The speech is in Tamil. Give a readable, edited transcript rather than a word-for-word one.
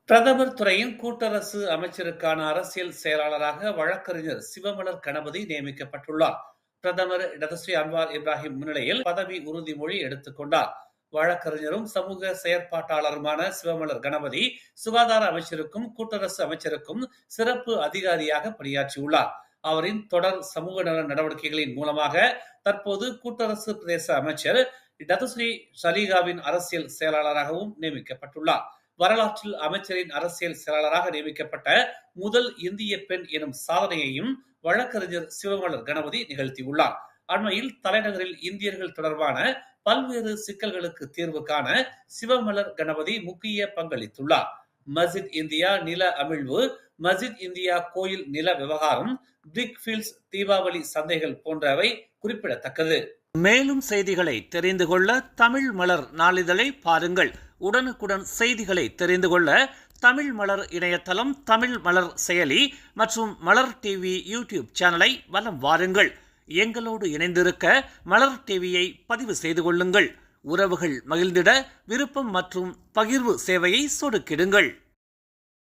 பிரதமர் துறையின் கூட்டரசு அமைச்சருக்கான அரசியல் செயலாளராக வழக்கறிஞர் சிவமலர் கணபதி நியமிக்கப்பட்டுள்ளார். பிரதமர் இடதுஸ்ரீ அன்வார் இப்ராஹிம் முன்னிலையில் பதவி உறுதிமொழி எடுத்துக் கொண்டார். வழக்கறிஞரும் சமூக செயற்பாட்டாளருமான சிவமலர் கணபதி சுகாதார அமைச்சருக்கும் கூட்டரசு அமைச்சருக்கும் சிறப்பு அதிகாரியாக பணியாற்றியுள்ளார். அவரின் தொடர் சமூக நல நடவடிக்கைகளின் மூலமாக தற்போது கூட்டரசு பிரதேச அமைச்சர் டதுஸ்ரீ சலீகாவின் அரசியல் செயலாளராகவும் நியமிக்கப்பட்டுள்ளார். வரலாற்றில் அமைச்சரின் அரசியல் செயலாளராக நியமிக்கப்பட்ட முதல் இந்திய பெண் எனும் சாதனையையும் வழக்கறிஞர் சிவமலர் கணபதி நிகழ்த்தியுள்ளார். அண்மையில் தலைநகரில் இந்தியர்கள் தொடர்பான பல்வேறு சிக்கல்களுக்கு தீர்வு காண சிவமலர் கணபதி முக்கிய பங்களித்துள்ளார். மஸ்ஜித் இந்தியா நில அமிழ்வு, மஸ்ஜித் இந்தியா கோயில் நில விவகாரம், பிரிக் ஃபீல்ட்ஸ் தீபாவளி சந்தைகள் போன்றவை குறிப்பிடத்தக்கது. மேலும் செய்திகளை தெரிந்து கொள்ள தமிழ் மலர் நாளிதழை பாருங்கள். உடனுக்குடன் செய்திகளை தெரிந்து கொள்ள தமிழ் மலர் இணையதளம், தமிழ் மலர் செயலி மற்றும் மலர் டிவி யூடியூப் சேனலை வலம் வாருங்கள். எங்களோடு இணைந்திருக்க மலர் டிவியை பதிவு செய்து கொள்ளுங்கள். உறவுகள் மகிழ்ந்திட விருப்பம் மற்றும் பகிர்வு சேவையை சொடுக்கிடுங்கள்.